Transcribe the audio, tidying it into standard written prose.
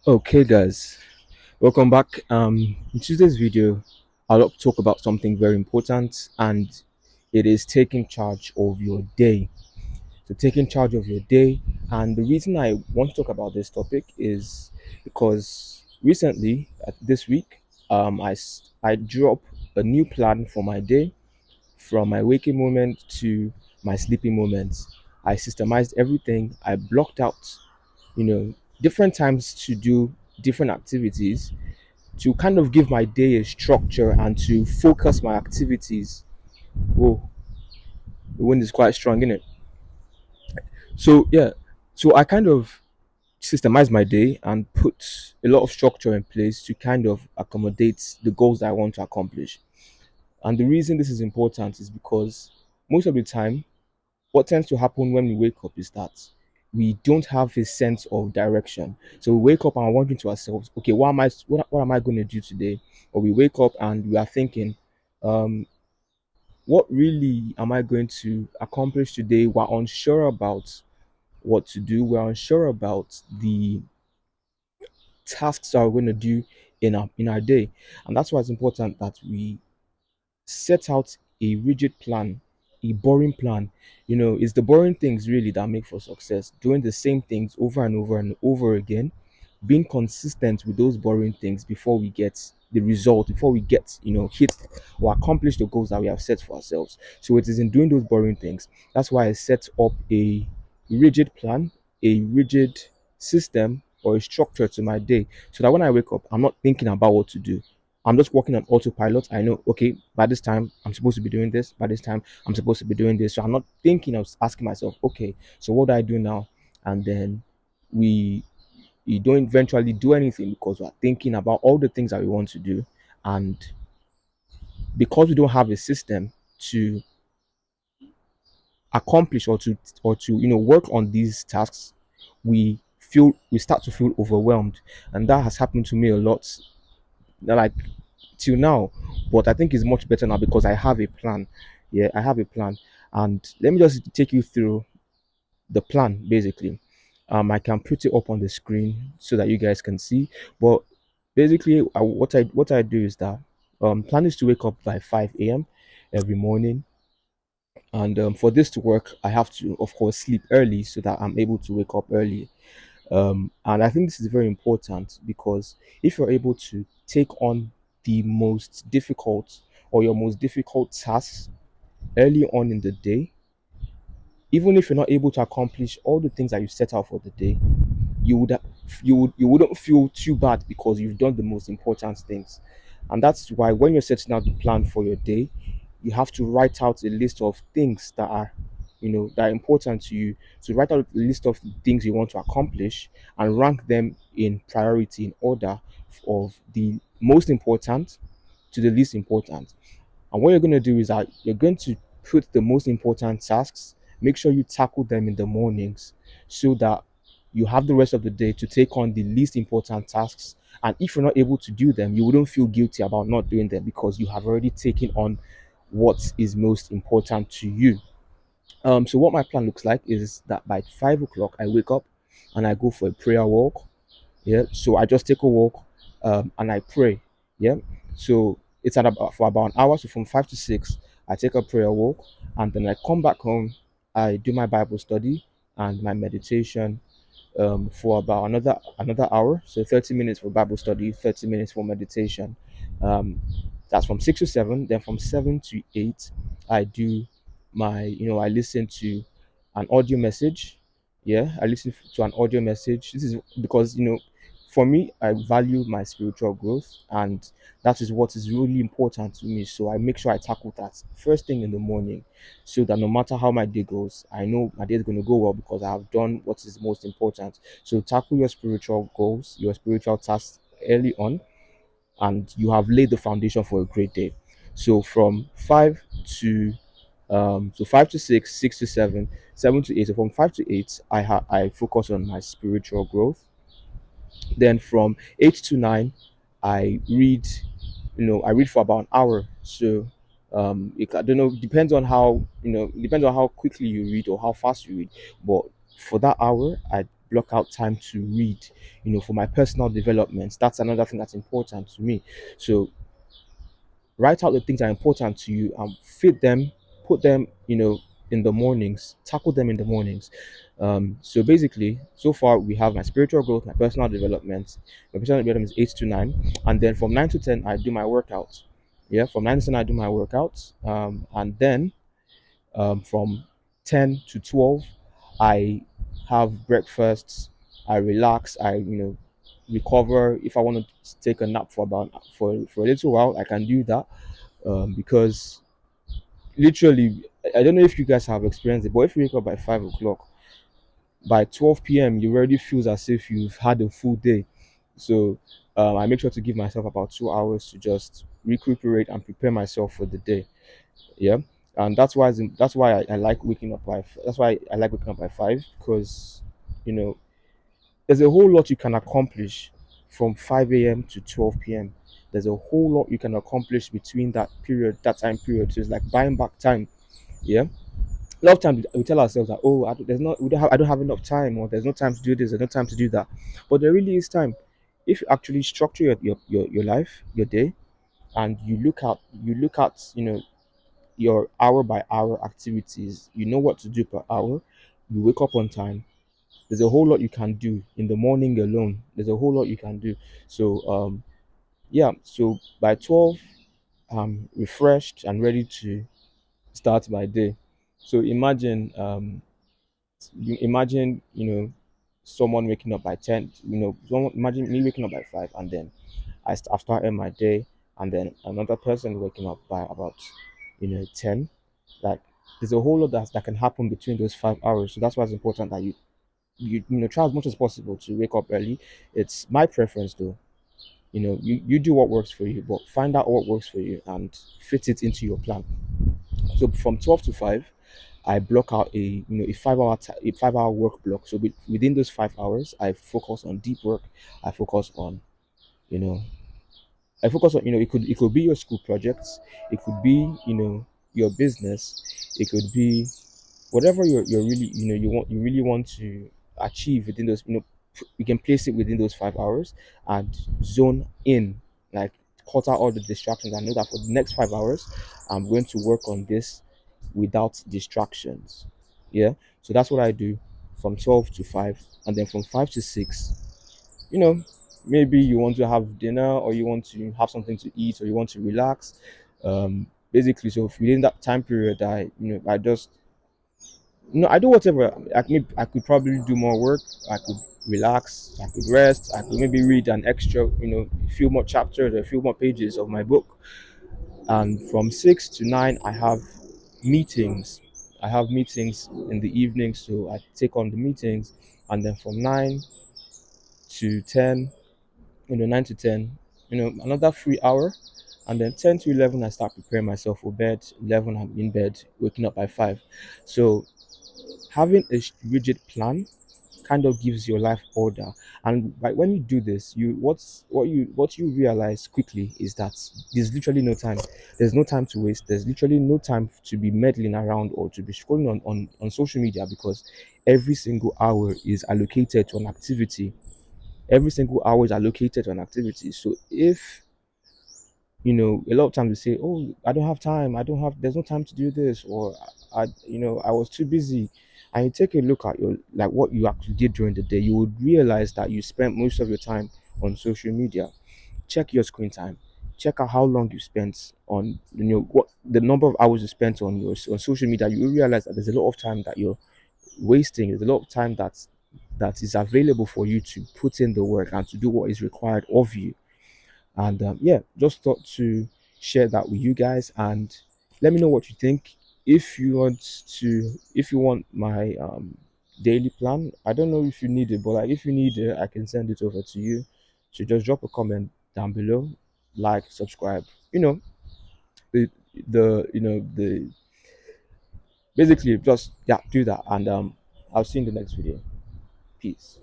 Okay, guys, welcome back. In today's video, I'll talk about something very important, and it is taking charge of your day. So, taking charge of your day, and the reason I want to talk about this topic is because recently, this week, I dropped a new plan for my day from my waking moment to my sleeping moments. I systemized everything. I blocked out, different times to do different activities to kind of give my day a structure and to focus my activities. Whoa, the wind is quite strong, isn't it? So yeah, so I kind of systemize my day and put a lot of structure in place to kind of accommodate the goals that I want to accomplish. And the reason this is important is because most of the time, what tends to happen when we wake up is that we don't have a sense of direction. So we wake up and we're wondering to ourselves, okay, what am I going to do today? Or we wake up and we are thinking, um, what really am I going to accomplish today? We're unsure about what to do. We're unsure about the tasks that we're going to do in our day. And that's why it's important that we set out a rigid plan, a boring plan. It's the boring things really that make for success. Doing the same things over and over and over again, being consistent with those boring things before we get the result, before we get, hit or accomplish the goals that we have set for ourselves. So it is in doing those boring things. That's why I set up a rigid plan, a rigid system or a structure to my day so that when I wake up, I'm not thinking about what to do. I'm just working on autopilot. I know, okay, by this time I'm supposed to be doing this. By this time I'm supposed to be doing this. So I'm not thinking of asking myself, okay, so what do I do now? And then we you don't eventually do anything because we're thinking about all the things that we want to do. And because we don't have a system to accomplish or to work on these tasks, we start to feel overwhelmed. And that has happened to me a lot. Like till now, but I think it's much better now because I have a plan. Yeah, I have a plan. And let me just take you through the plan basically. I can put it up on the screen so that you guys can see. But basically, what I do is that plan is to wake up by 5 a.m. every morning. And for this to work, I have to, of course, sleep early so that I'm able to wake up early. And I think this is very important because if you're able to take on the most difficult or your most difficult tasks early on in the day, even if you're not able to accomplish all the things that you set out for the day, you would you wouldn't feel too bad because you've done the most important things. And that's why when you're setting out the plan for your day, you have to write out a list of things that are that are important to you. So write out a list of things you want to accomplish and rank them in priority in order of the most important to the least important. And what you're going to do is that you're going to put the most important tasks, make sure you tackle them in the mornings so that you have the rest of the day to take on the least important tasks. And if you're not able to do them, you wouldn't feel guilty about not doing them because you have already taken on what is most important to you. So what my plan looks like is that by 5 o'clock I wake up and I go for a prayer walk. Yeah, so I just take a walk, and I pray. Yeah, so it's at about for about an hour. So from 5 to 6, I take a prayer walk, and then I come back home. I do my Bible study and my meditation, for about another hour. So 30 minutes for Bible study, 30 minutes for meditation. Um, that's from 6 to 7. Then from 7 to 8, I do I listen to an audio message. Yeah, I listen to an audio message. This is because for me, I value my spiritual growth, and that is what is really important to me. So I make sure I tackle that first thing in the morning, so that no matter how my day goes, I know my day is going to go well because I have done what is most important. So tackle your spiritual goals, your spiritual tasks early on, and you have laid the foundation for a great day. So from 5 to 6, 6 to 7, 7 to 8. So from 5 to 8, I focus on my spiritual growth. Then from 8 to 9, I read. I read for about an hour. So I don't know. Depends on how depends on how quickly you read or how fast you read. But for that hour, I block out time to read, for my personal development. That's another thing that's important to me. So write out the things that are important to you and fit them, put them, in the mornings, tackle them in the mornings. So basically, so far we have my spiritual growth, my personal development. My personal development is 8 to 9, and then from 9 to 10 I do my workouts. Yeah, from 9 to 10 I do my workouts, and then from 10 to 12 I have breakfast. I relax. I recover. If I want to take a nap for a little while, I can do that, because literally, I don't know if you guys have experienced it, but if you wake up by 5 o'clock, by 12 p.m. you already feels as if you've had a full day. So I make sure to give myself about 2 hours to just recuperate and prepare myself for the day. Yeah, and that's why I like waking up by that's why I like waking up by 5, because you know there's a whole lot you can accomplish from 5 a.m. to 12 p.m. There's a whole lot you can accomplish between that time period. So it's like buying back time. Yeah. A lot of times we tell ourselves that, oh, I don't have enough time, or there's no time to do this, there's no time to do that. But there really is time. If you actually structure your life, your day, and you look at your hour by hour activities, you know what to do per hour, you wake up on time, there's a whole lot you can do in the morning alone. There's a whole lot you can do. So yeah, so by 12 I'm refreshed and ready to start my day. So imagine someone waking up by 10, imagine me waking up by 5, and then I start my day, and then another person waking up by about 10. Like, there's a whole lot that can happen between those 5 hours. So that's why it's important that you try as much as possible to wake up early. It's my preference though. You do what works for you, but find out what works for you and fit it into your plan. So from 12 to 5 I block out a 5 hour work block. So within those 5 hours I focus on deep work. I focus on you know I focus on, it could be your school projects, it could be, your business, it could be whatever you're really, you really want to achieve within those, you can place it within those 5 hours and zone in, like, cut out all the distractions. I know that for the next 5 hours I'm going to work on this without distractions. Yeah. So that's what I do from 12 to 5, and then from 5 to 6, you know, maybe you want to have dinner, or you want to have something to eat, or you want to relax. Basically, so within that time period, I just, I do whatever. I could probably do more work. I could relax. I could rest. I could maybe read an extra, a few more chapters, or a few more pages of my book. And from 6 to 9, I have meetings. I have meetings in the evening, so I take on the meetings, and then from 9 to 10, 9 to 10, another 3 hour, and then 10 to 11 I start preparing myself for bed. 11 I'm in bed, waking up by 5. So having a rigid plan kind of gives your life order. And when you do this, what you realize quickly is that there's literally no time. There's no time to waste. There's literally no time to be meddling around or to be scrolling on social media, because every single hour is allocated to an activity. Every single hour is allocated to an activity. So if a lot of times we say, oh, I don't have time, there's no time to do this, or I was too busy. And you take a look at your, like, what you actually did during the day, you would realize that you spent most of your time on social media. Check your screen time. Check out how long you spent on, what the number of hours you spent on social media. You will realize that there's a lot of time that you're wasting. There's a lot of time that is available for you to put in the work and to do what is required of you. And yeah, just thought to share that with you guys, and let me know what you think. If you want my daily plan, I don't know if you need it, but like, if you need it, I can send it over to you. So just drop a comment down below, like, subscribe. You know the the basically, just, yeah, do that, and I'll see you in the next video. Peace.